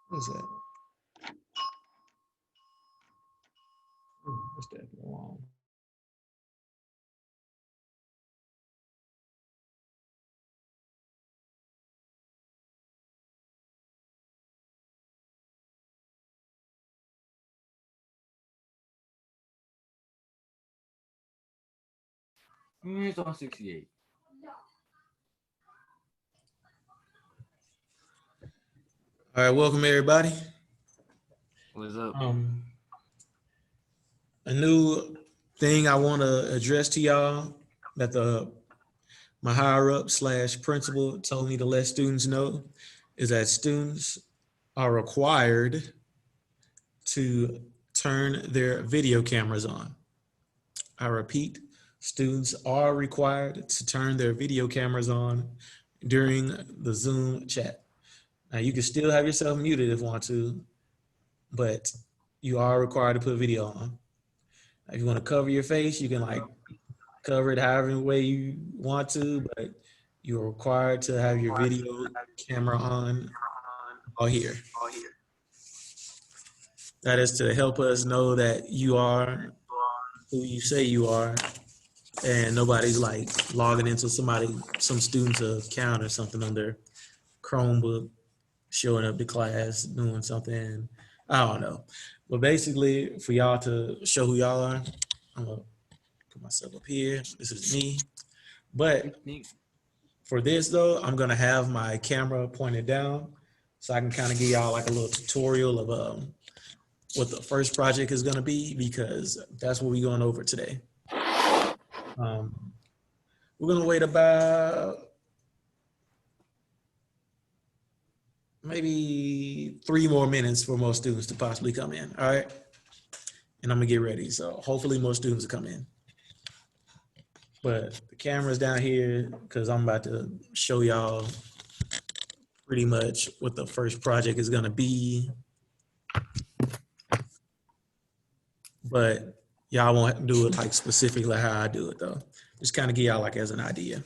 What's that? What's that? Wrong. It's on 68. All right, welcome everybody. What's up? A new thing I want to address to y'all that my higher up slash principal told me to let students know is that students are required to turn their video cameras on. I repeat, students are required to turn their video cameras on during the Zoom chat. Now you can still have yourself muted if you want to, but you are required to put video on. If you want to cover your face, you can like cover it however way you want to, but you're required to have your video camera on all here. That is to help us know that you are who you say you are, and nobody's like logging into some student's account or something on their Chromebook, showing up to class, doing something. I don't know. But basically, for y'all to show who y'all are, I'm gonna put myself up here. This is me. But for this though, I'm gonna have my camera pointed down so I can kind of give y'all like a little tutorial of what the first project is gonna be, because that's what we're going over today. We're gonna wait about maybe 3 more minutes for most students to possibly come in. All right. And I'm gonna get ready. So hopefully most students will come in. But the camera's down here because I'm about to show y'all pretty much what the first project is gonna be. But y'all won't do it like specifically how I do it though. Just kind of give y'all like as an idea.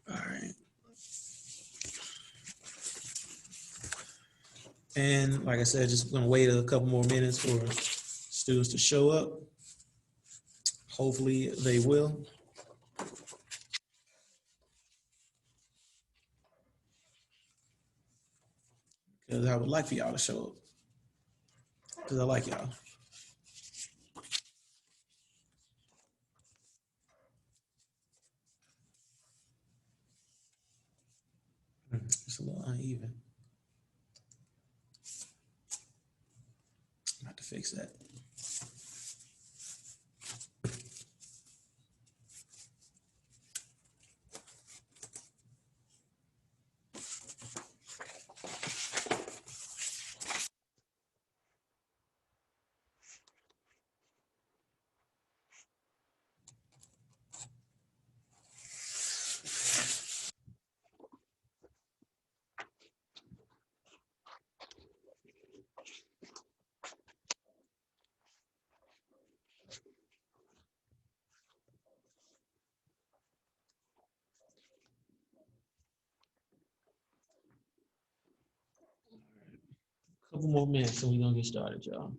All right. And like I said, just gonna wait a couple more minutes for students to show up. Hopefully they will. Because I would like for y'all to show up. Because I like y'all. It's a little uneven. I have to fix that. Couple more minutes and we're gonna get started, y'all.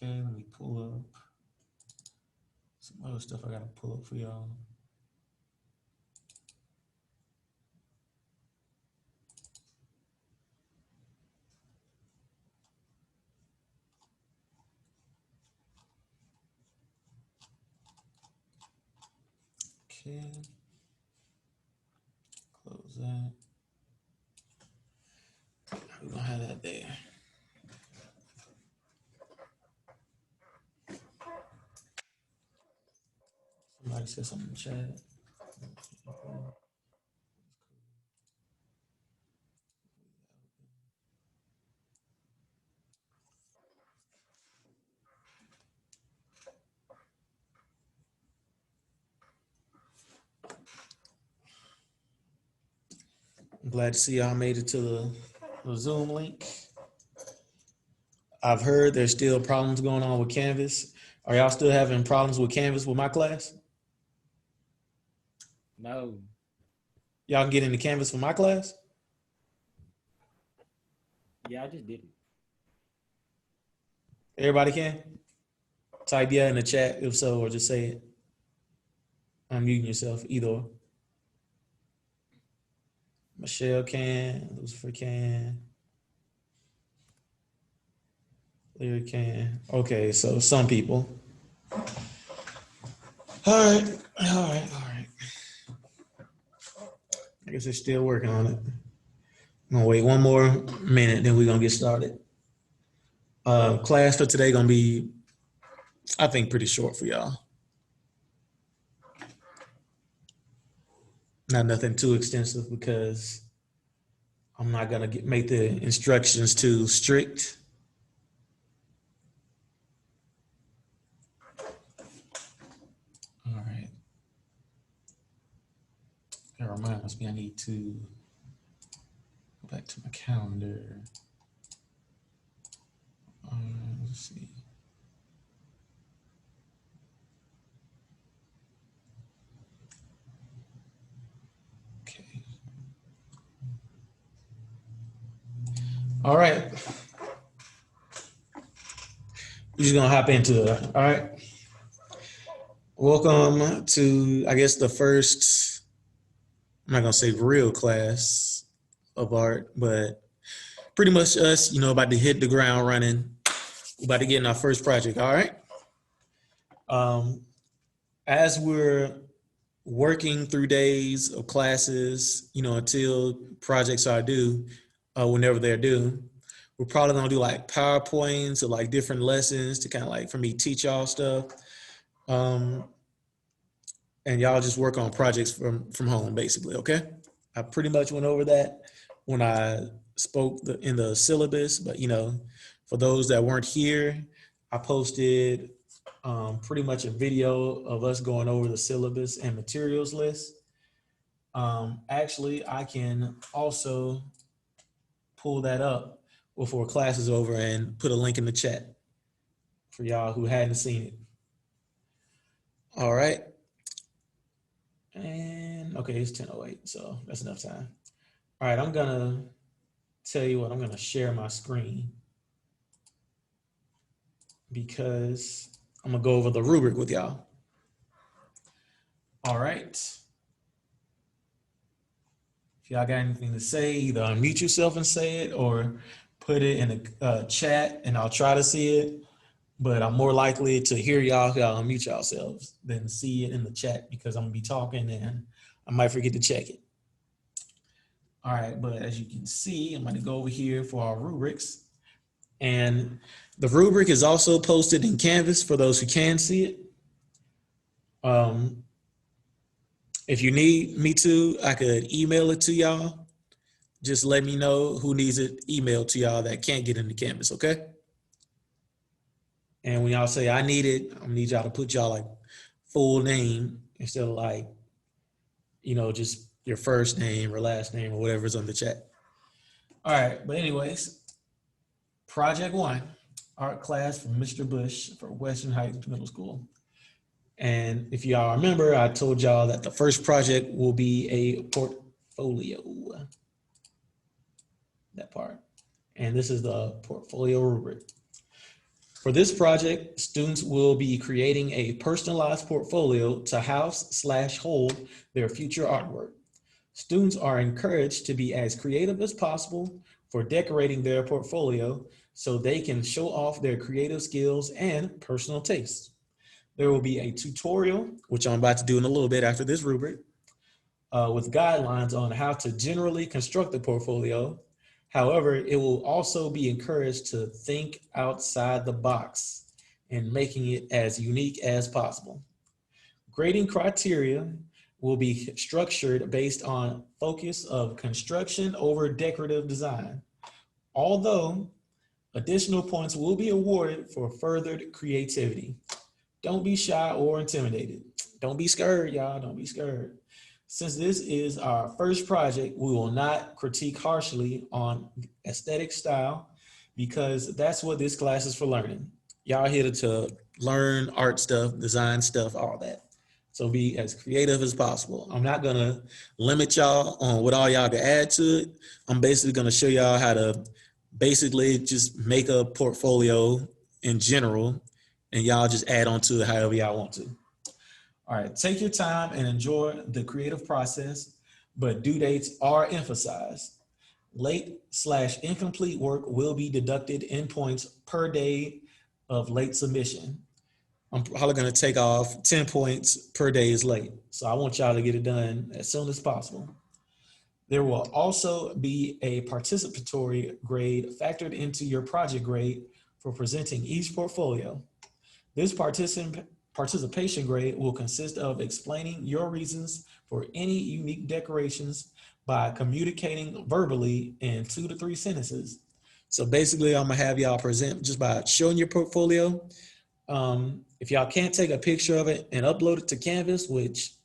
Okay, let me pull up some other stuff I gotta pull up for y'all. Okay, close that. We're gonna have that there. Somebody said something in the chat. I'm glad to see y'all made it to the Zoom link. I've heard there's still problems going on with Canvas. Are y'all still having problems with Canvas with my class? No. Y'all can get into Canvas for my class? Yeah, I just did it. Everybody can? Type yeah in the chat if so, or just say it. Unmuting yourself, either or. Michelle can, Lucifer can. Larry can. Okay, so some people. All right. I guess they're still working on it. I'm gonna wait one more minute, then we're gonna get started. Class for today gonna be, I think, pretty short for y'all. Not nothing too extensive because I'm not gonna make the instructions too strict. All right. That reminds me, I need to go back to my calendar. Let's see. Okay. All right. We're just gonna hop into it. All right. Welcome to, I guess, the first, I'm not gonna say real class of art, but pretty much us, about to hit the ground running. We're about to get in our first project. All right. As we're working through days of classes, until projects are due, whenever they're due, we're probably gonna do like PowerPoints or like different lessons to kind of like for me teach y'all stuff. And y'all just work on projects from home, basically, okay? I pretty much went over that when I spoke in the syllabus, but for those that weren't here, I posted pretty much a video of us going over the syllabus and materials list. Actually, I can also pull that up before class is over and put a link in the chat for y'all who hadn't seen it. All right. And okay, it's 10:08, so that's enough time. All right, I'm gonna tell you what, I'm gonna share my screen because I'm gonna go over the rubric with y'all. All right. If y'all got anything to say, either unmute yourself and say it or put it in the chat and I'll try to see it. But I'm more likely to hear y'all unmute yourselves than see it in the chat because I'm gonna be talking and I might forget to check it. All right, but as you can see, I'm gonna go over here for our rubrics. And the rubric is also posted in Canvas for those who can see it. If you need me to, I could email it to y'all. Just let me know who needs it emailed to y'all that can't get into Canvas, okay? And when y'all say I need it, I need y'all to put y'all like full name instead of like, just your first name or last name or whatever's on the chat. All right, but anyways, Project 1, art class from Mr. Bush for Western Heights Middle School. And if y'all remember, I told y'all that the first project will be a portfolio. that part. And this is the portfolio rubric. For this project, students will be creating a personalized portfolio to house/hold their future artwork. Students are encouraged to be as creative as possible for decorating their portfolio so they can show off their creative skills and personal tastes. There will be a tutorial, which I'm about to do in a little bit after this rubric, with guidelines on how to generally construct the portfolio. However, it will also be encouraged to think outside the box and making it as unique as possible. Grading criteria will be structured based on focus of construction over decorative design, although additional points will be awarded for furthered creativity. Don't be shy or intimidated. Don't be scared, y'all. Don't be scared. Since this is our first project, we will not critique harshly on aesthetic style because that's what this class is for learning. Y'all here to learn art stuff, design stuff, all that. So be as creative as possible. I'm not gonna limit y'all on what all y'all can add to it. I'm basically gonna show y'all how to basically just make a portfolio in general, and y'all just add on to it however y'all want to. All right, take your time and enjoy the creative process, but due dates are emphasized. Late/incomplete work will be deducted in points per day of late submission. I'm probably gonna take off 10 points per day is late. So I want y'all to get it done as soon as possible. There will also be a participatory grade factored into your project grade for presenting each portfolio. This participation grade will consist of explaining your reasons for any unique decorations by communicating verbally in 2 to 3 sentences. So basically, I'm gonna have y'all present just by showing your portfolio. If y'all can't take a picture of it and upload it to Canvas, which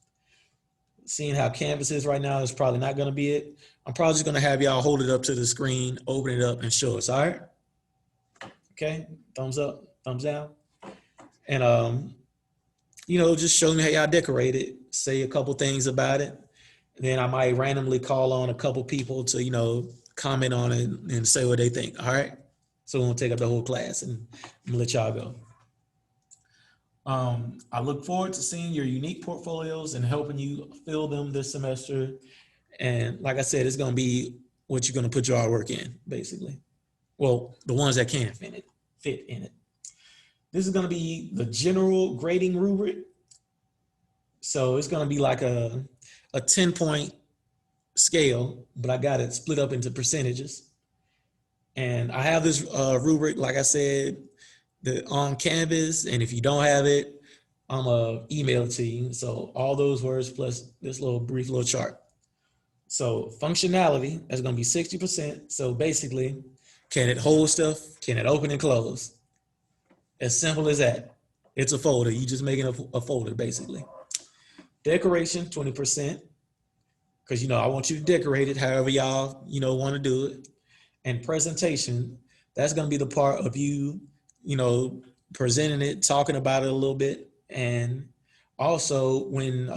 seeing how Canvas is right now is probably not gonna be it. I'm probably just gonna have y'all hold it up to the screen, open it up and show us, all right? Okay, thumbs up, thumbs down. And just show me how y'all decorate it, say a couple things about it. And then I might randomly call on a couple people to, comment on it and say what they think, all right? So we won't take up the whole class and I'm gonna let y'all go. I look forward to seeing your unique portfolios and helping you fill them this semester. And like I said, it's gonna be what you're gonna put your artwork in, basically. Well, the ones that can fit in it. This is gonna be the general grading rubric. So it's gonna be like a 10-point scale, but I got it split up into percentages. And I have this rubric, like I said, on Canvas, and if you don't have it, I'm gonna email it to you. So all those words plus this brief little chart. So functionality, that's gonna be 60%. So basically, can it hold stuff? Can it open and close? As simple as that. It's a folder. You just making a folder, basically. Decoration, 20%. Because I want you to decorate it however y'all want to do it. And presentation, that's gonna be the part of you presenting it, talking about it a little bit. And also when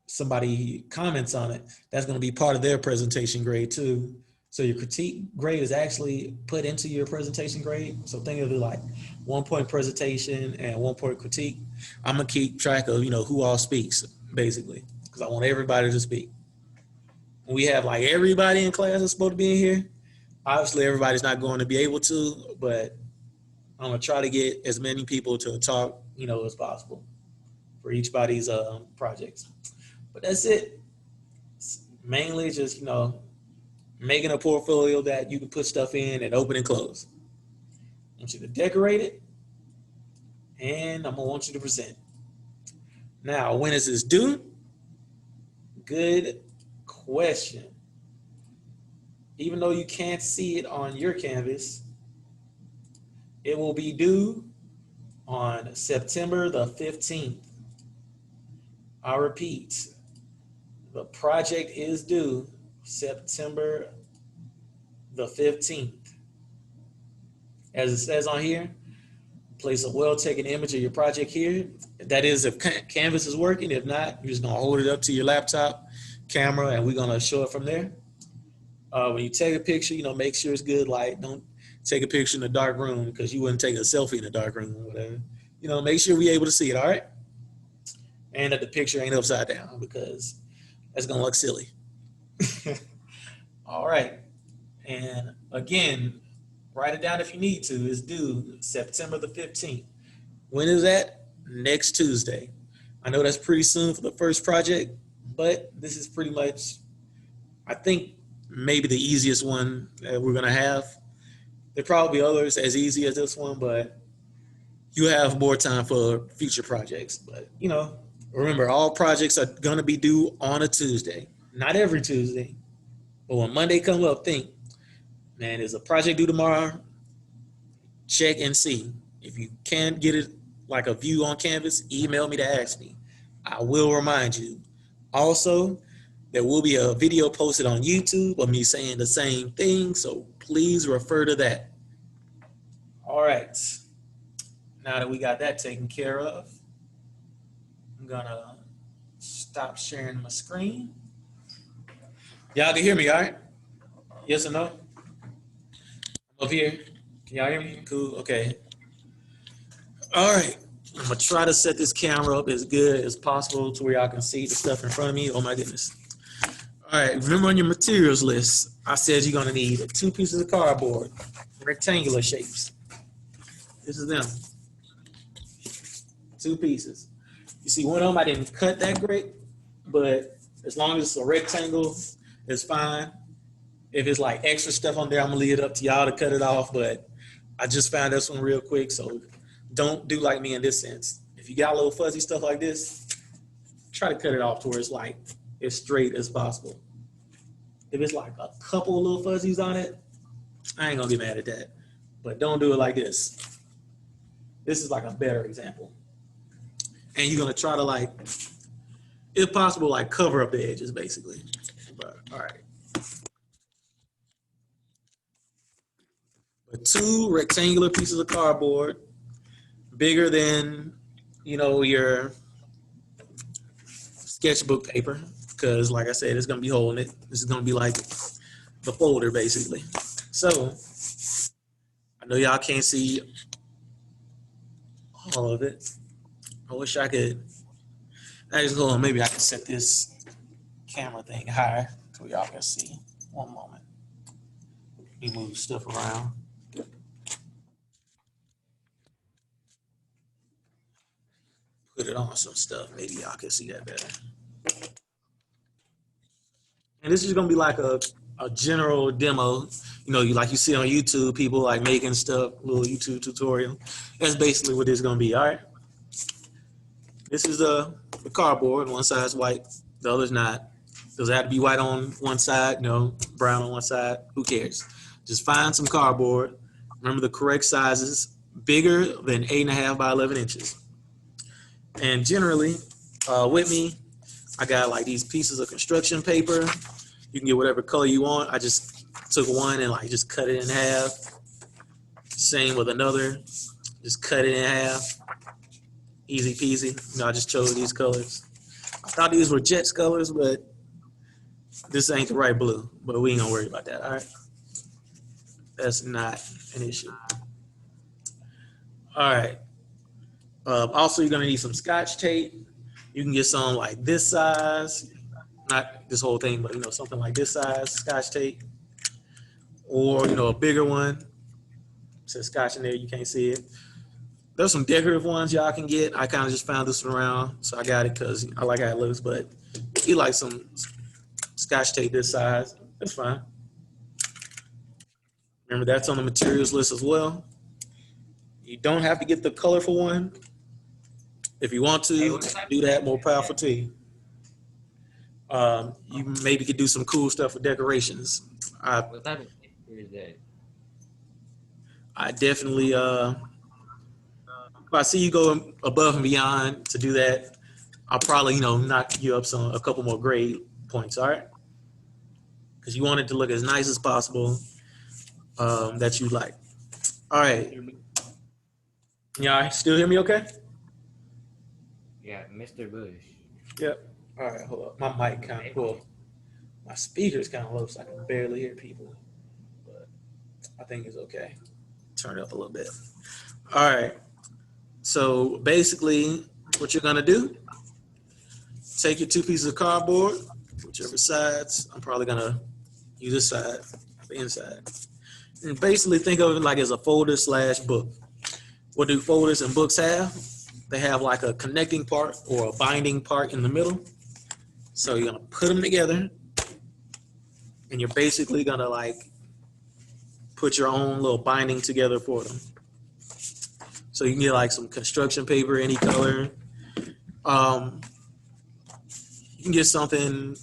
somebody comments on it, that's going to be part of their presentation grade too. So your critique grade is actually put into your presentation grade. So think of it like 1 point presentation and 1 point critique. I'm going to keep track of, who all speaks basically, because I want everybody to speak. When we have like everybody in class is supposed to be in here, obviously everybody's not going to be able to, but I'm gonna try to get as many people to talk, as possible for each body's projects. But that's it. It's mainly just, making a portfolio that you can put stuff in and open and close. I want you to decorate it, and I'm gonna want you to present. Now, when is this due? Good question. Even though you can't see it on your Canvas, it will be due on September the 15th. I repeat, the project is due September the 15th. As it says on here, place a well-taken image of your project here. That is if Canvas is working. If not, you're just gonna hold it up to your laptop camera and we're gonna show it from there. When you take a picture, make sure it's good light. Don't take a picture in a dark room because you wouldn't take a selfie in a dark room or whatever. Make sure we're able to see it, all right? And that the picture ain't upside down because that's going to look silly. All right. And again, write it down if you need to. It's due September the 15th. When is that? Next Tuesday. I know that's pretty soon for the first project, but this is pretty much, I think, maybe the easiest one that we're going to have. There probably be others as easy as this one, but you have more time for future projects. But, remember, all projects are going to be due on a Tuesday. Not every Tuesday, but when Monday comes up, think, man, is a project due tomorrow? Check and see. If you can't get it like a view on Canvas, email me to ask me. I will remind you. Also, there will be a video posted on YouTube of me saying the same thing, so please refer to that. All right. Now that we got that taken care of, I'm gonna stop sharing my screen. Y'all can hear me, all right? Yes or no? I'm up here. Can y'all hear me? Cool, okay. All right, I'm gonna try to set this camera up as good as possible to where y'all can see the stuff in front of me. Oh my goodness. All right, remember on your materials list, I said you're gonna need 2 pieces of cardboard, rectangular shapes. This is them. 2 pieces. You see, one of them I didn't cut that great, but as long as it's a rectangle, it's fine. If it's like extra stuff on there, I'm gonna leave it up to y'all to cut it off, but I just found this one real quick, so don't do like me in this sense. If you got a little fuzzy stuff like this, try to cut it off to where it's like as straight as possible. If it's like a couple of little fuzzies on it, I ain't gonna get mad at that. But don't do it like this. This is like a better example. And you're gonna try to like, if possible, like cover up the edges basically. But all right. But 2 rectangular pieces of cardboard, bigger than, your sketchbook paper, because like I said, it's gonna be holding it. This is gonna be like the folder basically. So I know y'all can't see all of it. I wish I could. Actually, hold on, maybe I can set this camera thing higher so y'all can see. One moment. Let me move stuff around. Put it on some stuff. Maybe y'all can see that better. And this is gonna be like a general demo. Like you see on YouTube, people like making stuff, little YouTube tutorial. That's basically what this is gonna be, all right? This is the cardboard. One side's white, the other's not. Does it have to be white on one side? No. Brown on one side? Who cares? Just find some cardboard. Remember the correct sizes, bigger than 8.5 by 11 inches. And generally, with me, I got like these pieces of construction paper. You can get whatever color you want. I just took one and like just cut it in half. Same with another. Just cut it in half. Easy peasy. I just chose these colors. I thought these were Jets colors, but this ain't the right blue. But we ain't gonna worry about that, all right? That's not an issue. All right. Also, you're gonna need some Scotch tape. You can get some like this size, not this whole thing, but something like this size Scotch tape, or a bigger one. It says Scotch in there, you can't see it. There's some decorative ones y'all can get. I kind of just found this one around, so I got it because I like how it looks. But if you like some Scotch tape this size, that's fine. Remember, that's on the materials list as well. You don't have to get the colorful one. If you want to do that, more powerful to you. You maybe could do some cool stuff with decorations. What type of picture is that? I definitely, if I see you go above and beyond to do that, I'll probably, knock you up a couple more grade points, all right? Because you want it to look as nice as possible that you like. All right. Y'all still hear me okay? Yeah, Mr. Bush. Yep. All right, hold up. My mic kind of cool. My speaker's kind of low, so I can barely hear people. But I think it's okay. Turn it up a little bit. All right. So basically, what you're gonna do, take your 2 pieces of cardboard, whichever sides. I'm probably gonna use this side, the inside. And basically think of it like as a folder / book. What do folders and books have? They have like a connecting part or a binding part in the middle. So you're gonna put them together, and you're basically gonna like put your own little binding together for them. So you can get like some construction paper, any color. You can get something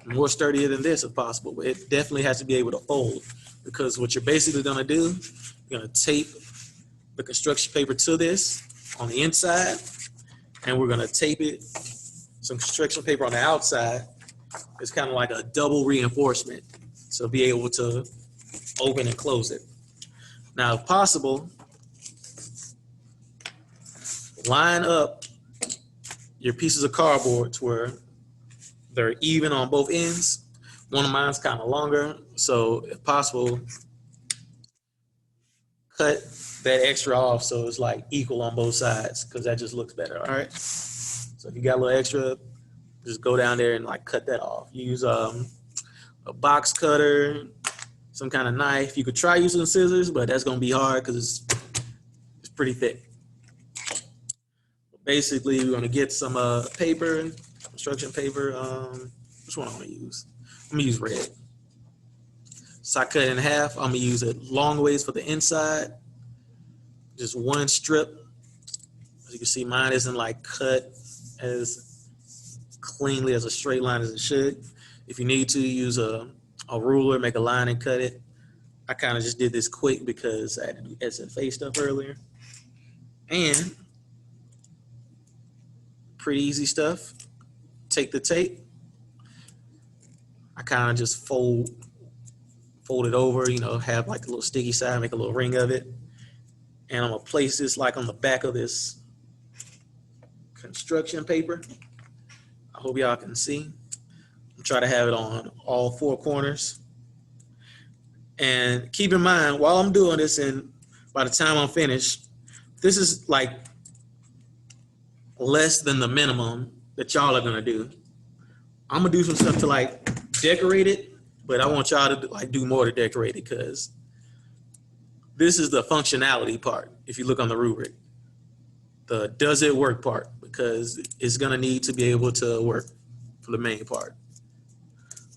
more sturdier than this if possible, but it definitely has to be able to fold, because what you're basically gonna do, you're gonna tape the construction paper to this on the inside, and we're gonna tape it, some construction paper on the outside. It's kind of like a double reinforcement, so be able to open and close it. Now, if possible, line up your pieces of cardboard to where they're even on both ends. One of mine's kind of longer, so if possible, cut that extra off so it's like equal on both sides, because that just looks better. All right. So if you got a little extra, just go down there and like cut that off. Use a box cutter, some kind of knife. You could try using scissors, but that's gonna be hard because it's pretty thick. Basically, we're gonna get some paper, construction paper. Which one I'm gonna use? I'm gonna use red. So I cut it in half. I'm gonna use it long ways for the inside. Just one strip. As you can see, mine isn't like cut as cleanly as a straight line as it should. If you need to, use a ruler, make a line and cut it. I kind of just did this quick because I had to do SFA stuff earlier. And pretty easy stuff. Take the tape. I kind of just fold it over, you know, have like a little sticky side, make a little ring of it. And I'm gonna place this like on the back of this construction paper. I hope y'all can see. I'm trying to have it on all 4 corners. And keep in mind, while I'm doing this, and by the time I'm finished, this is like less than the minimum that y'all are gonna do. I'm gonna do some stuff to like decorate it, but I want y'all to like do more to decorate it, because this is the functionality part. If you look on the rubric, the does it work part, because it's gonna need to be able to work for the main part.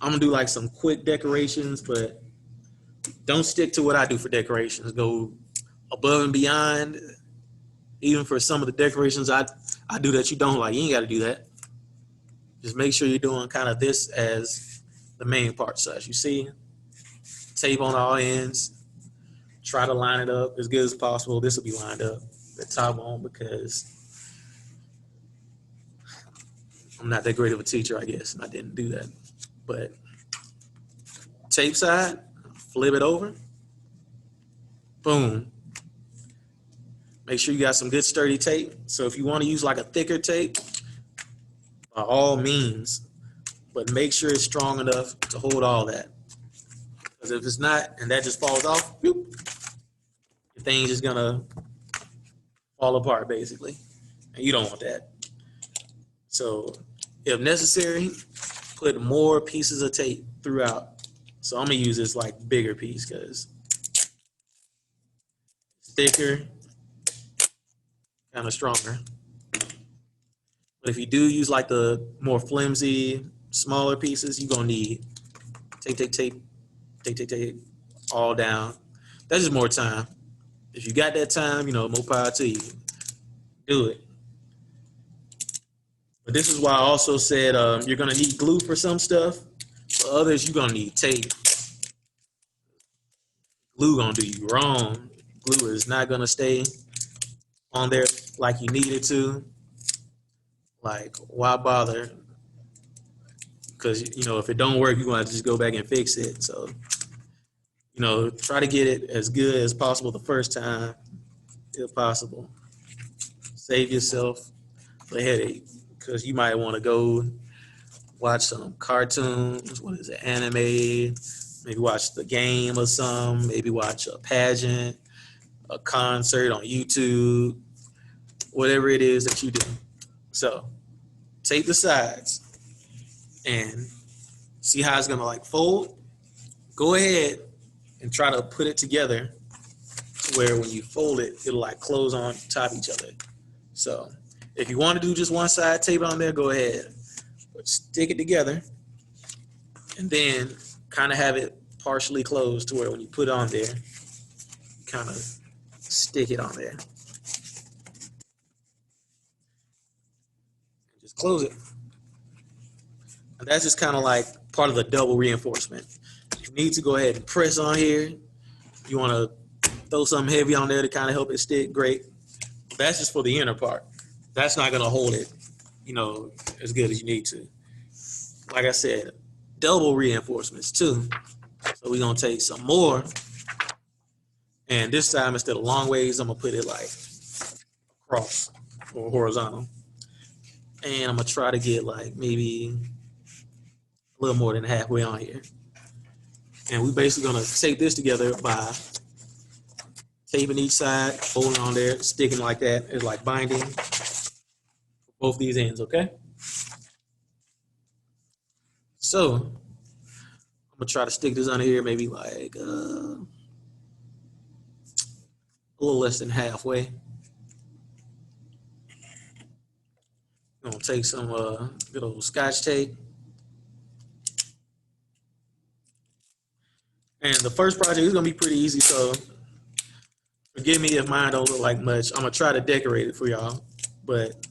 I'm gonna do like some quick decorations, but don't stick to what I do for decorations. Go above and beyond, even for some of the decorations I do that you don't like. You ain't gotta do that. Just make sure you're doing kind of this as the main part. So as you see, tape on all ends. Try to line it up as good as possible. This will be lined up. The top won't, because I'm not that great of a teacher, I guess, and I didn't do that. But tape side, flip it over. Boom. Make sure you got some good sturdy tape. So if you want to use like a thicker tape, by all means, but make sure it's strong enough to hold all that. Because if it's not, and that just falls off, whoop, your thing's just gonna fall apart basically. And you don't want that. So if necessary, put more pieces of tape throughout. So I'm gonna use this like bigger piece because it's thicker, kind of stronger. But if you do use like the more flimsy, smaller pieces, you're gonna need tape all down. That's just more time. If you got that time, you know, more power to you. Do it. But this is why I also said you're gonna need glue for some stuff. For others, you're gonna need tape. Glue gonna do you wrong. Glue is not gonna stay on there like you need it to. Like, why bother? Because, you know, if it don't work, you're gonna have to just go back and fix it. So, you know, try to get it as good as possible the first time, if possible. Save yourself the headache, because you might want to go watch some cartoons. What is it? Anime. Maybe watch the game or some. Maybe watch a pageant, a concert on YouTube, whatever it is that you do. So take the sides and see how it's gonna like fold. Go ahead and try to put it together to where when you fold it, it'll like close on top of each other. So if you want to do just one side, tape it on there, go ahead. But stick it together and then kind of have it partially closed to where when you put it on there, kind of stick it on there. Just close it. And that's just kind of like part of the double reinforcement. You need to go ahead and press on here. You want to throw something heavy on there to kind of help it stick, great. That's just for the inner part. That's not going to hold it, as good as you need to. Like I said, double reinforcements too. So we're going to take some more. And this time, instead of long ways, I'm going to put it like across or horizontal. And I'm going to try to get like maybe a little more than halfway on here. And we're basically going to tape this together by taping each side, folding on there, sticking like that. It's like binding both these ends, okay? So I'm gonna try to stick this under here, maybe like a little less than halfway. I'm gonna take some good old Scotch tape. And the first project is gonna be pretty easy, so forgive me if mine don't look like much. I'm gonna try to decorate it for y'all, but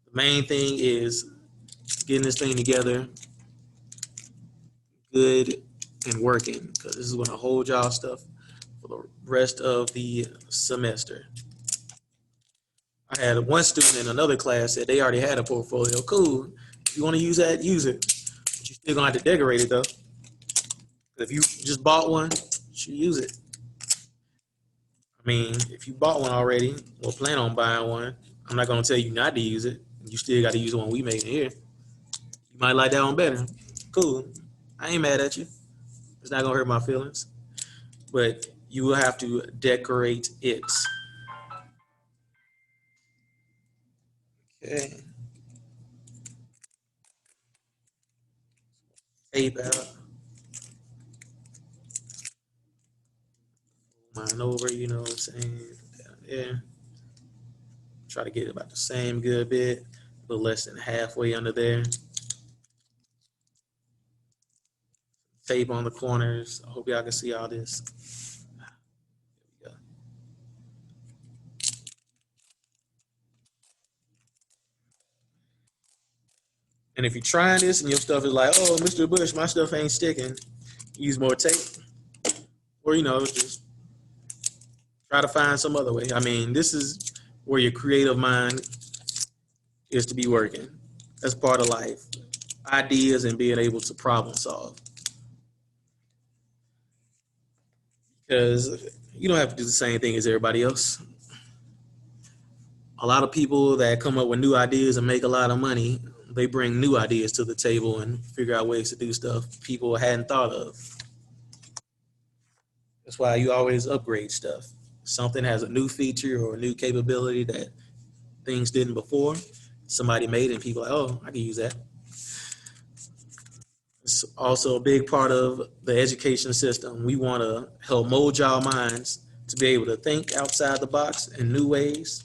the main thing is getting this thing together good and working, because this is gonna hold y'all stuff for the rest of the semester. I had one student in another class said they already had a portfolio. Cool. If you want to use that, use it. But you're still gonna have to decorate it though. If you just bought one, you should use it. I mean, if you bought one already or plan on buying one, I'm not gonna tell you not to use it. You still got to use the one we made in here. You might like that one better. Cool. I ain't mad at you. It's not gonna hurt my feelings. But you will have to decorate it. Okay. Tape out. Mine over, you know what I'm saying? Down there. Try to get about the same good bit, a little less than halfway under there. Tape on the corners. I hope y'all can see all this. There we go. And if you're trying this and your stuff is like, oh, Mr. Bush, my stuff ain't sticking, use more tape. Or, just try to find some other way. I mean, this is where your creative mind is to be working. That's part of life. Ideas and being able to problem solve. Because you don't have to do the same thing as everybody else. A lot of people that come up with new ideas and make a lot of money, they bring new ideas to the table and figure out ways to do stuff people hadn't thought of. That's why you always upgrade stuff. Something has a new feature or a new capability that things didn't before. Somebody made it and people are like, oh, I can use that. It's also a big part of the education system. We want to help mold y'all minds to be able to think outside the box in new ways,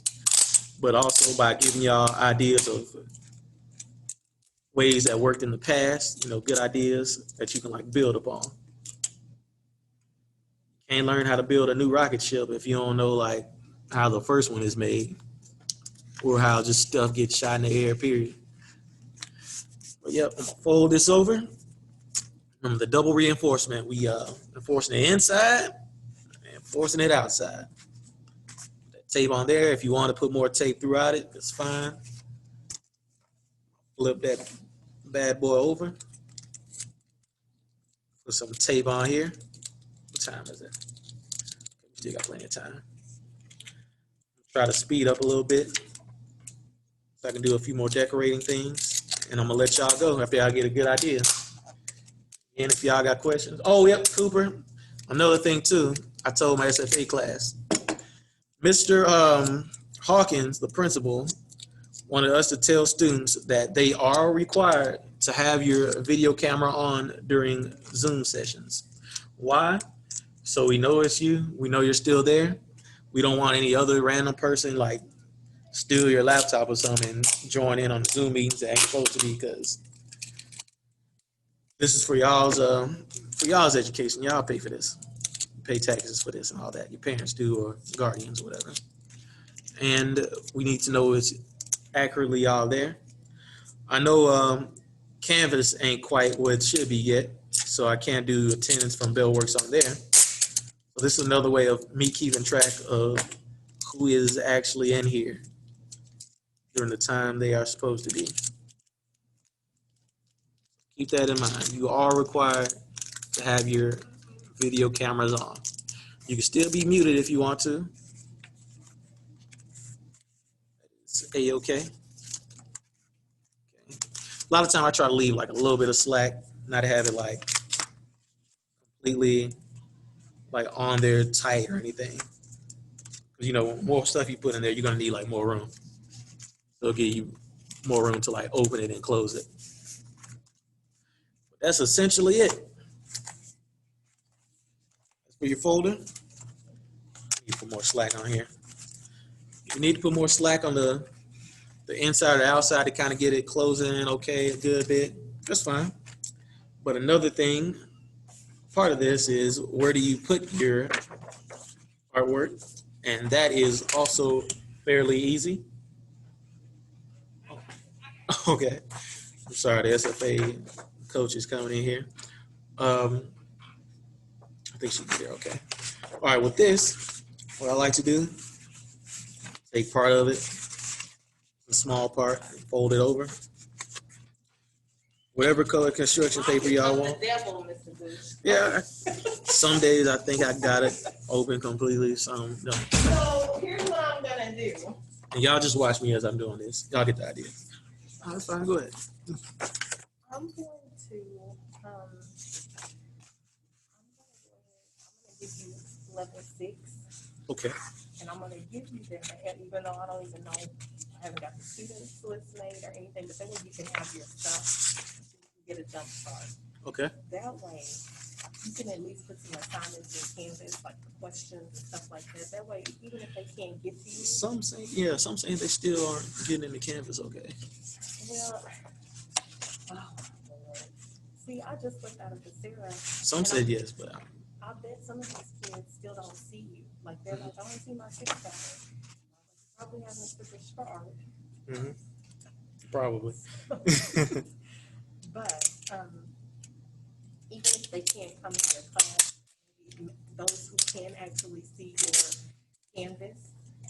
but also by giving y'all ideas of ways that worked in the past, good ideas that you can like build upon. Can't learn how to build a new rocket ship if you don't know like how the first one is made or how just stuff gets shot in the air, period. But yep, I'm gonna fold this over. Remember the double reinforcement. We enforcing it inside and enforcing it outside. That tape on there. If you want to put more tape throughout it, that's fine. Flip that bad boy over. Put some tape on here. What time is it? We still got plenty of time. Try to speed up a little bit so I can do a few more decorating things. And I'm gonna let y'all go after y'all get a good idea. And if y'all got questions, oh yep, Cooper. Another thing too, I told my SFA class, Mr. Hawkins, the principal, wanted us to tell students that they are required to have your video camera on during Zoom sessions. Why? So we know it's you. We know you're still there. We don't want any other random person like steal your laptop or something and join in on the Zoom meetings that ain't supposed to be, because this is for y'all's education. Y'all pay for this. You pay taxes for this and all that. Your parents do, or guardians or whatever. And we need to know it's accurately all there. I know Canvas ain't quite what it should be yet, so I can't do attendance from BellWorks on there. So this is another way of me keeping track of who is actually in here during the time they are supposed to be. Keep that in mind. You are required to have your video cameras on. You can still be muted if you want to. It's A-okay. Okay. A lot of time I try to leave like a little bit of slack, not have it like completely like on there tight or anything. Because you know, more stuff you put in there, you're gonna need like more room. It'll give you more room to like open it and close it. But that's essentially it. As for your folder, you put more slack on here. You need to put more slack on the inside or the outside to kind of get it closing okay a good bit. That's fine. But another thing, part of this is where do you put your artwork? And that is also fairly easy. Okay. I'm sorry, the SFA coach is coming in here. I think she'll be there, okay. All right, with this, what I like to do, take part of it, a small part, and fold it over. Whatever color construction paper y'all want. Yeah, some days I think I got it open completely, some no. So here's what I'm gonna do. And y'all just watch me as I'm doing this. Y'all get the idea. All right, fine, go ahead. I'm going to give you level 6. Okay. And I'm gonna give you them ahead, even though I don't even know, I haven't got the students list made or anything, but that way you can have your stuff, so you can get a jump start. Okay. That way, you can at least put some assignments in Canvas, like the questions and stuff like that. That way, even if they can't get to you. Some saying they still aren't getting into Canvas, okay. Well, oh my Lord. See, I just looked out of the Sarah. Some said yes, but I bet some of these kids still don't see you. Like they're like, I don't see my 6 hours. Probably have Mr. Fish for art. mm-hmm. Probably. But even if they can't come to your class, those who can actually see your Canvas,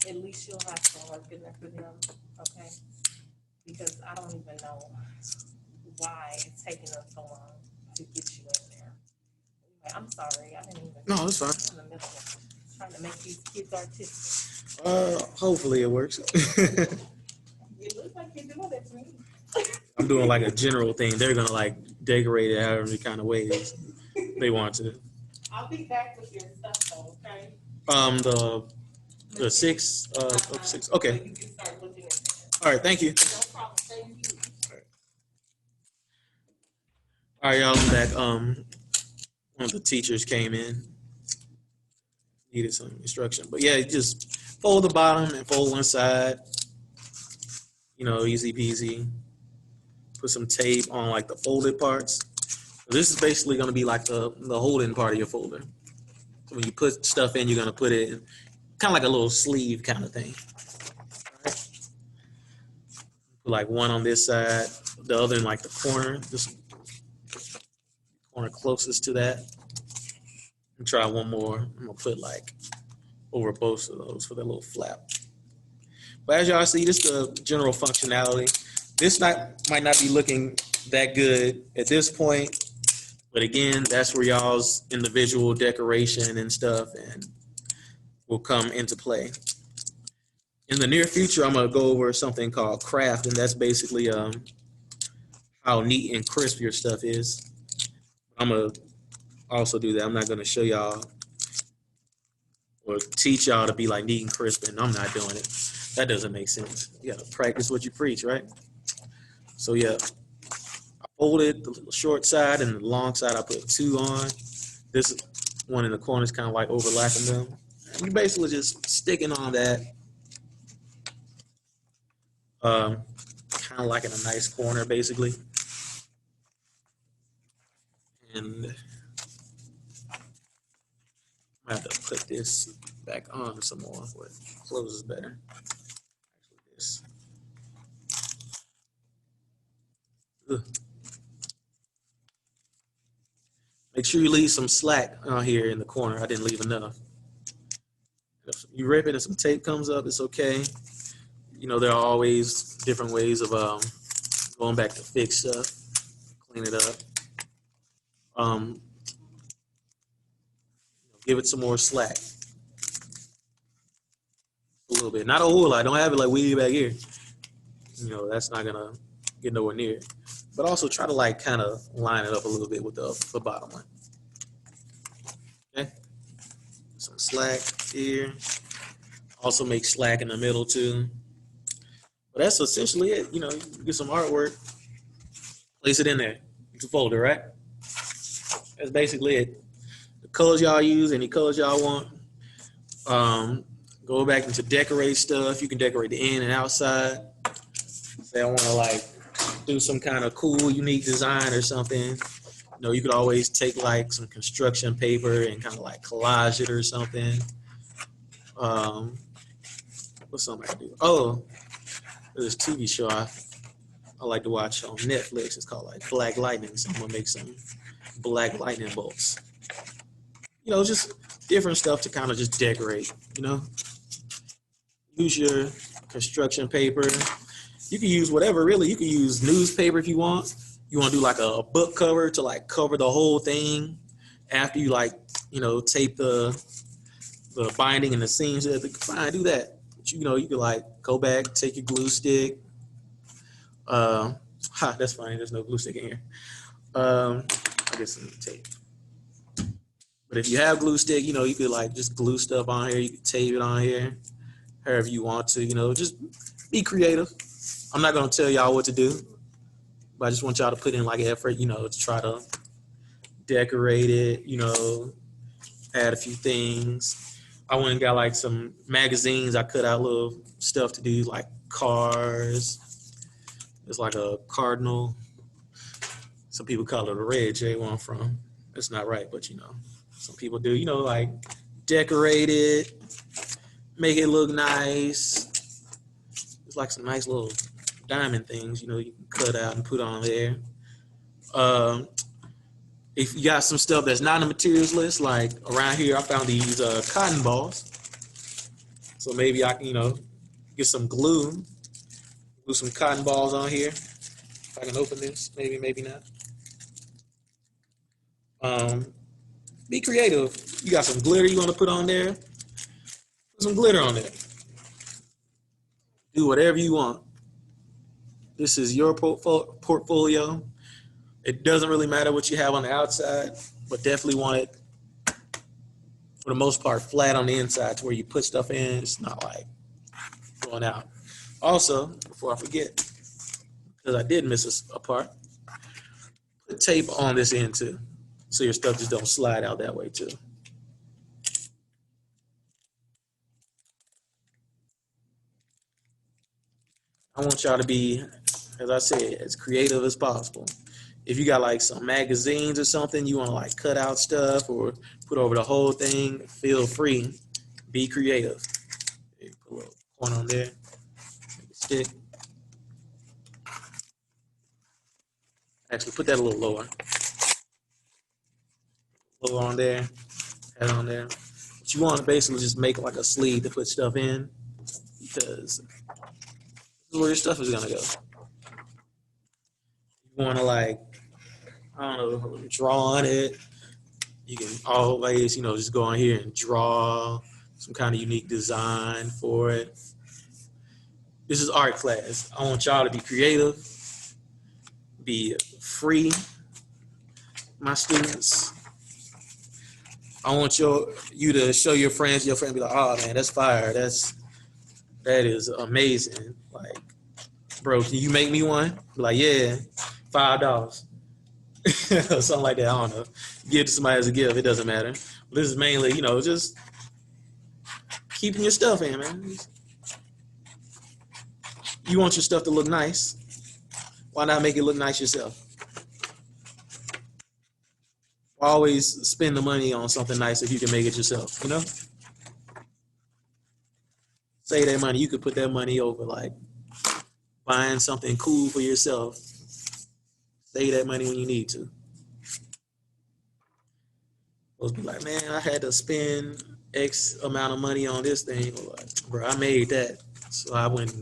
at least you'll have some work in there for them, okay? Because I don't even know why it's taking us so long to get you in there. Anyway, I'm sorry, I didn't even. No, it's fine. I'm in the middle of trying to make these kids artistic. Hopefully it works. It looks like you're doing it to me. I'm doing like a general thing. They're gonna like decorate it however kind of ways they want to. I'll be back with your stuff though, okay? The 6, 6. Okay. So you can start looking at that. All right. Thank you. No problem. Thank you. All right, y'all. I'm back. One of the teachers came in, needed some instruction, but yeah, just fold the bottom and fold one side. You know, easy peasy. Put some tape on like the folded parts. This is basically going to be like the holding part of your folder. So when you put stuff in, you're going to put it in kind of like a little sleeve kind of thing. All right. Put like one on this side, the other in like the corner, this corner closest to that. And try one more. I'm going to put like over both of those for the little flap. But as y'all see, this is the general functionality. This might not be looking that good at this point, but again, that's where y'all's individual decoration and stuff and will come into play. In the near future, I'm gonna go over something called Craft, and that's basically how neat and crisp your stuff is. I'm gonna also do that. I'm not gonna show y'all or teach y'all to be like neat and crisp, and I'm not doing it. That doesn't make sense. You gotta practice what you preach, right? So yeah, I folded the short side and the long side. I put 2 on. This one in the corner is kind of like overlapping them. And you basically just sticking on that, kind of like in a nice corner, basically. And I have to put this back on some more where it closes better. Actually, this. Ugh. Make sure you leave some slack out here in the corner. I didn't leave enough. If you rip it and some tape comes up, it's okay. You know, there are always different ways of going back to fix stuff, clean it up. Give it some more slack. A little bit. Not a whole lot. Don't have it like way back here. You know, that's not going to get nowhere near it. But also try to like kind of line it up a little bit with the bottom one. Okay. Some slack here. Also make slack in the middle too. But that's essentially it. You know, you get some artwork, place it in there. It's a folder, right? That's basically it. The colors y'all use, any colors y'all want. Go back into decorate stuff. You can decorate the in and outside. Say I want to like do some kind of cool, unique design or something. You know, you could always take like some construction paper and kind of like collage it or something. What's something I can do? Oh, there's this TV show I like to watch on Netflix. It's called like Black Lightning. So I'm gonna make some black lightning bolts. You know, just different stuff to kind of just decorate. You know, use your construction paper. You can use whatever, really. You can use newspaper if you want. You want to do like a book cover to like cover the whole thing after you like, you know, tape the binding and the seams. Fine, do that. But, you know, you could like go back, take your glue stick. That's funny. There's no glue stick in here. I guess some tape. But if you have glue stick, you know, you could like just glue stuff on here. You could tape it on here, however you want to. You know, just be creative. I'm not gonna tell y'all what to do, but I just want y'all to put in like effort, you know, to try to decorate it, you know, add a few things. I went and got like some magazines. I cut out little stuff to do like cars. It's like a cardinal. Some people call it a red J where I'm from. That's not right, but you know, some people do, you know, like decorate it, make it look nice. It's like some nice little diamond things, you know, you can cut out and put on there. If you got some stuff that's not on the materials list, like around here, I found these cotton balls. So maybe I can, you know, get some glue some cotton balls on here. If I can open this, maybe not. Be creative. You got some glitter you want to put on there? Put some glitter on there. Do whatever you want. This is your portfolio. It doesn't really matter what you have on the outside, but definitely want it, for the most part, flat on the inside to where you put stuff in. It's not like going out. Also, before I forget, because I did miss a part, put tape on this end too, so your stuff just don't slide out that way too. I want y'all to be, as I said, as creative as possible. If you got like some magazines or something, you want to like cut out stuff or put over the whole thing, feel free. Be creative. Put a little point on there. Make it stick. Actually, put that a little lower. Lower on there. Head on there. But you want to basically just make like a sleeve to put stuff in, because this is where your stuff is gonna go. You want to like, I don't know, draw on it. You can always, you know, just go on here and draw some kind of unique design for it. This is art class. I want y'all to be creative, be free, my students. I want you to show your friends be like, oh man, that's fire. That is amazing. Like, bro, can you make me one? Be like, yeah, $5. Or something like that. I don't know. Give it to somebody as a gift. It doesn't matter. This is mainly, just keeping your stuff in, man. You want your stuff to look nice. Why not make it look nice yourself? Always spend the money on something nice if you can make it yourself, Save that money. You could put that money over like buying something cool for yourself. Save that money when you need to. Those be like, man, I had to spend X amount of money on this thing. Like, bro, I made that. So I went,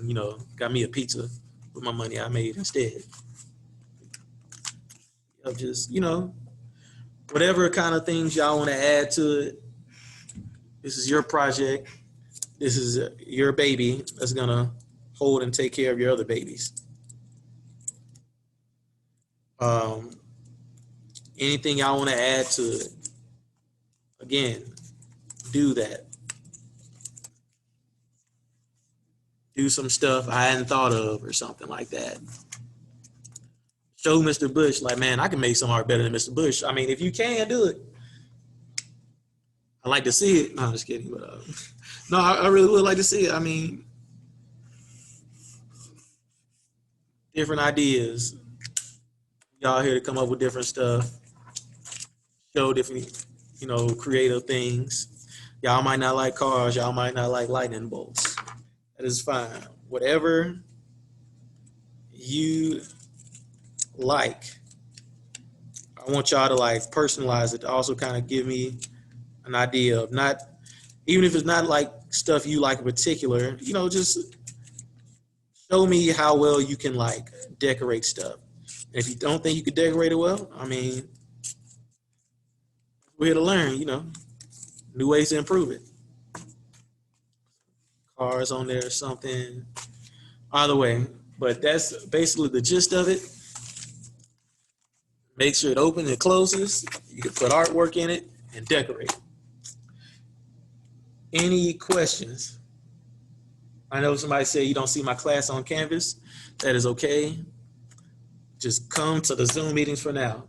got me a pizza with my money I made instead. Of just, whatever kind of things y'all want to add to it. This is your project. This is your baby that's going to hold and take care of your other babies. Anything y'all want to add to it, again, do that. Do some stuff I hadn't thought of or something like that. Show Mr. Bush, like, man, I can make some art better than Mr. Bush. I mean, if you can do it, I like to see it. No, I'm just kidding. But no, I really would like to see it. I mean, different ideas. Y'all here to come up with different stuff. Show different, creative things. Y'all might not like cars. Y'all might not like lightning bolts. That is fine. Whatever you like, I want y'all to like personalize it to also kind of give me an idea of not, even if it's not like stuff you like in particular, just show me how well you can like decorate stuff. And if you don't think you could decorate it well, I mean, we're here to learn, new ways to improve it. Cars on there or something. Either way, but that's basically the gist of it. Make sure it opens and closes. You can put artwork in it and decorate. Any questions? I know somebody said you don't see my class on Canvas. That is okay. Just come to the Zoom meetings for now.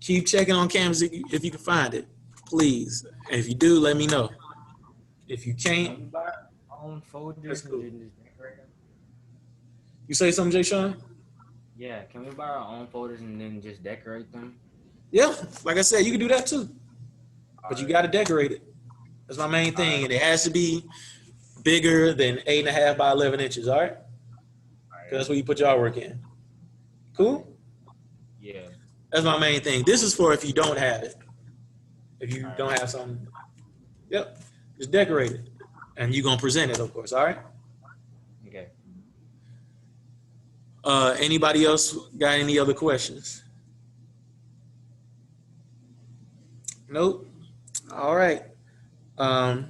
Keep checking on Canvas if you can find it, please. And if you do, let me know. If you can't, Own folders that's cool. and just decorate them? You say something, Jay Sean? Yeah, can we buy our own folders and then just decorate them? Yeah, like I said, you can do that too. But you got to decorate it. That's my main thing. And it has to be bigger than 8.5 by 11 inches, all right? Because that's where you put your artwork in. Cool? Yeah. That's my main thing. This is for if you don't have it. If you don't have something, yep, just decorate it. And you're going to present it, of course, all right? Okay. Anybody else got any other questions? Nope. All right. For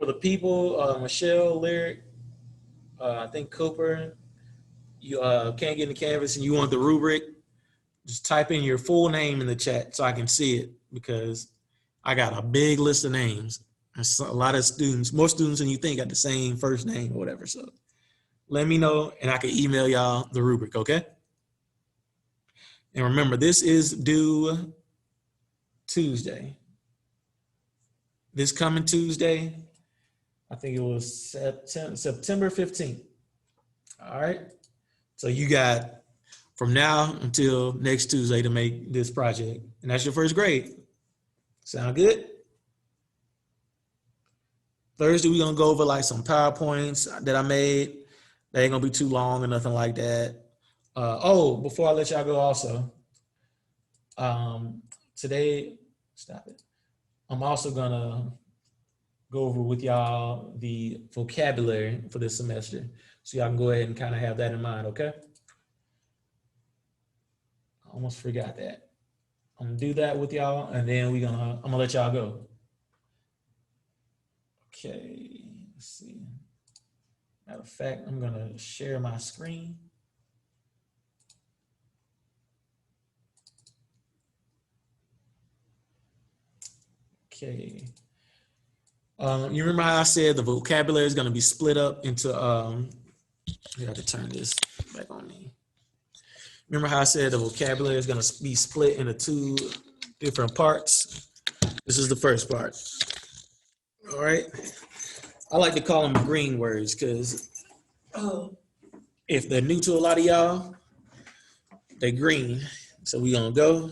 the people, Michelle, Lyric, I think Cooper, you can't get in the Canvas and you want the rubric, just type in your full name in the chat so I can see it, because I got a big list of names. There's a lot of students, more students than you think, got the same first name or whatever. So let me know and I can email y'all the rubric, okay? And remember, this is due Tuesday. This coming Tuesday, I think it was September 15th. All right. So you got from now until next Tuesday to make this project. And that's your first grade. Sound good? Thursday, we're going to go over like some PowerPoints that I made. They ain't going to be too long or nothing like that. Before I let y'all go also, today, stop it. I'm also going to go over with y'all the vocabulary for this semester. So y'all can go ahead and kind of have that in mind, okay? I almost forgot that. I'm gonna do that with y'all and then I'm gonna let y'all go. Okay, let's see. Matter of fact, I'm gonna share my screen. Okay. You remember how I said the vocabulary is going to be split up into, I got to turn this back on me. Remember how I said the vocabulary is going to be split into two different parts? This is the first part. All right. I like to call them green words because if they're new to a lot of y'all, they're green. So we gonna go.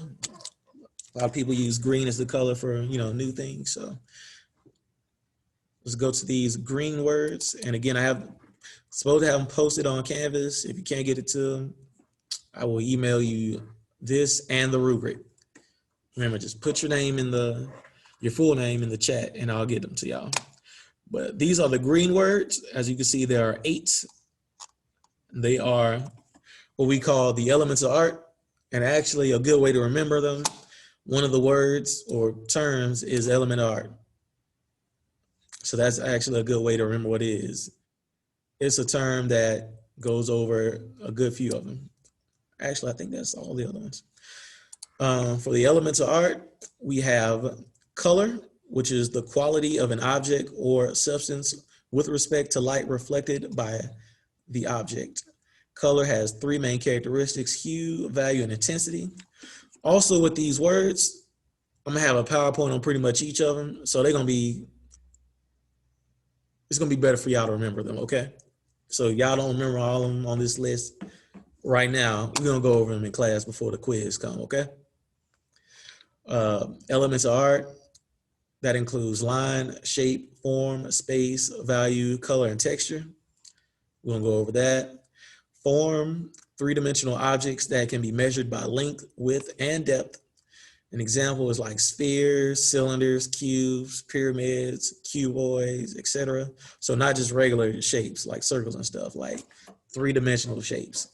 A lot of people use green as the color for, new things. So let's go to these green words. And again, I have supposed to have them posted on Canvas. If you can't get it to them, I will email you this and the rubric. Remember, just put your name in your full name in the chat and I'll get them to y'all. But these are the green words. As you can see, there are 8. They are what we call the elements of art. And actually a good way to remember them, one of the words or terms is element of art. So that's actually a good way to remember what it is. It's a term that goes over a good few of them. Actually, I think that's all the other ones. For the elements of art, we have color, which is the quality of an object or substance with respect to light reflected by the object. Color has 3 main characteristics: hue, value, and intensity. Also with these words, I'm gonna have a PowerPoint on pretty much each of them. So it's gonna be better for y'all to remember them, okay? So y'all don't remember all of them on this list right now. We're gonna go over them in class before the quiz come, okay? Elements of art, that includes line, shape, form, space, value, color, and texture. We're gonna go over that. Form, 3-dimensional objects that can be measured by length, width, and depth. An example is like spheres, cylinders, cubes, pyramids, cuboids, etc. So not just regular shapes like circles and stuff, like 3-dimensional shapes.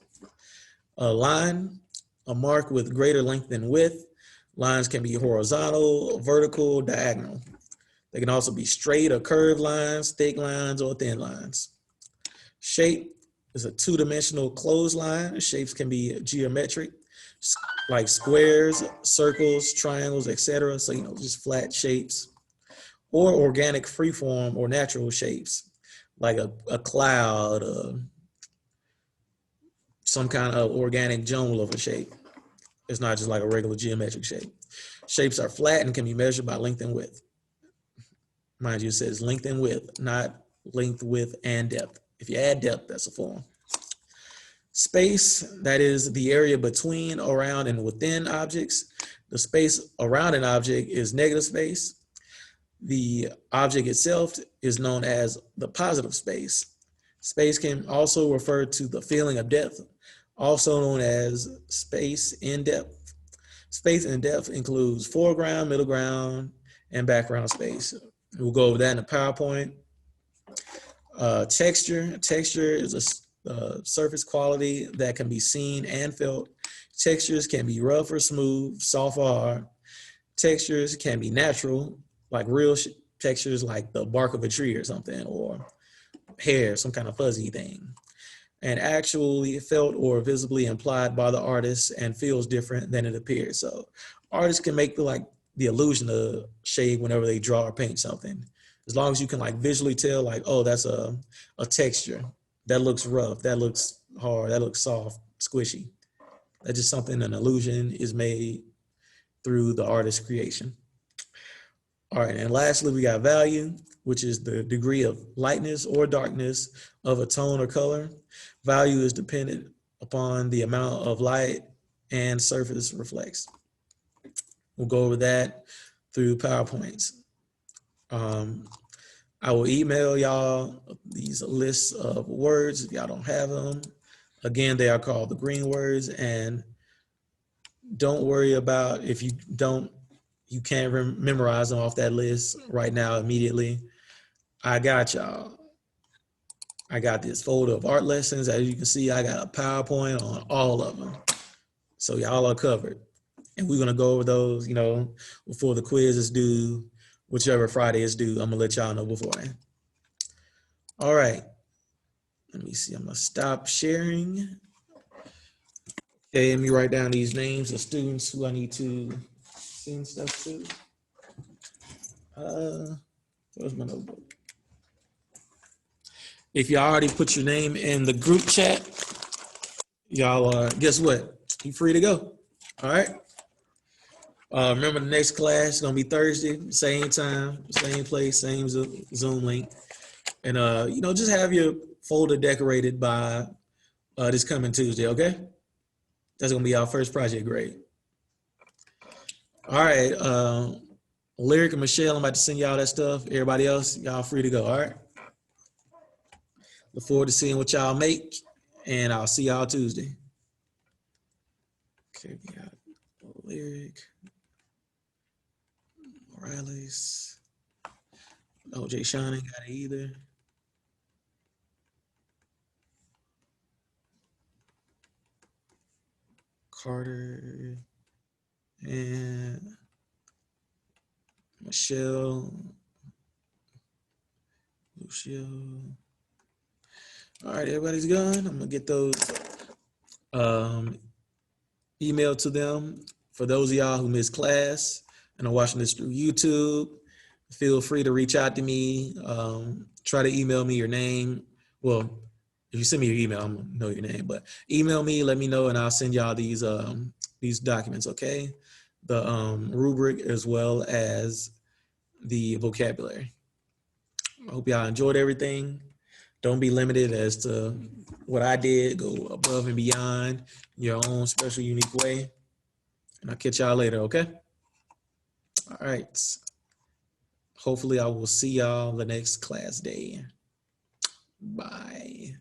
A line, a mark with greater length than width. Lines can be horizontal, vertical, diagonal. They can also be straight or curved lines, thick lines, or thin lines. Shape is a 2-dimensional closed line. Shapes can be geometric, like squares, circles, triangles, etc. So, just flat shapes. Or organic freeform or natural shapes, like a cloud, some kind of organic jumble of a shape. It's not just like a regular geometric shape. Shapes are flat and can be measured by length and width. Mind you, it says length and width, not length, width, and depth. If you add depth, that's a form. Space, that is the area between, around, and within objects. The space around an object is negative space. The object itself is known as the positive space. Space can also refer to the feeling of depth, also known as space in depth. Space in depth includes foreground, middle ground, and background space. We'll go over that in the PowerPoint. Texture is a surface quality that can be seen and felt. Textures can be rough or smooth, soft or hard. Textures can be natural, like real textures like the bark of a tree or something, or hair, some kind of fuzzy thing. And actually felt or visibly implied by the artist and feels different than it appears. So artists can make the illusion of shade whenever they draw or paint something. As long as you can visually tell oh, that's a texture. That looks rough, that looks hard, that looks soft, squishy. That's just something, an illusion is made through the artist's creation. All right, and lastly, we got value, which is the degree of lightness or darkness of a tone or color. Value is dependent upon the amount of light and surface reflects. We'll go over that through PowerPoints. I will email y'all these lists of words if y'all don't have them. Again, they are called the green words, and don't worry about if you can't memorize them off that list right now immediately. I got y'all. I got this folder of art lessons. As you can see, I got a PowerPoint on all of them. So y'all are covered. And we're gonna go over those, before the quiz is due, whichever Friday is due. I'm gonna let y'all know beforehand. All right. Let me see, I'm gonna stop sharing. Okay, let me write down these names of students who I need to send stuff to. Where's my notebook? If you already put your name in the group chat, y'all guess what? You free to go. All right. Remember the next class is gonna be Thursday, same time, same place, same Zoom link. And just have your folder decorated by this coming Tuesday, okay? That's gonna be our first project grade. All right. Lyric and Michelle, I'm about to send y'all that stuff. Everybody else, y'all free to go. All right. Look forward to seeing what y'all make, and I'll see y'all Tuesday. Okay, we got Lyric, Morales. No, Jay Sean ain't got it either. Carter and Michelle, Lucio. All right, everybody's gone. I'm gonna get those emailed to them. For those of y'all who missed class and are watching this through YouTube, feel free to reach out to me. Try to email me your name. Well, if you send me your email, I'm gonna know your name. But email me, let me know, and I'll send y'all these documents. Okay, the rubric as well as the vocabulary. I hope y'all enjoyed everything. Don't be limited as to what I did. Go above and beyond your own special, unique way. And I'll catch y'all later, okay? All right. Hopefully I will see y'all the next class day. Bye.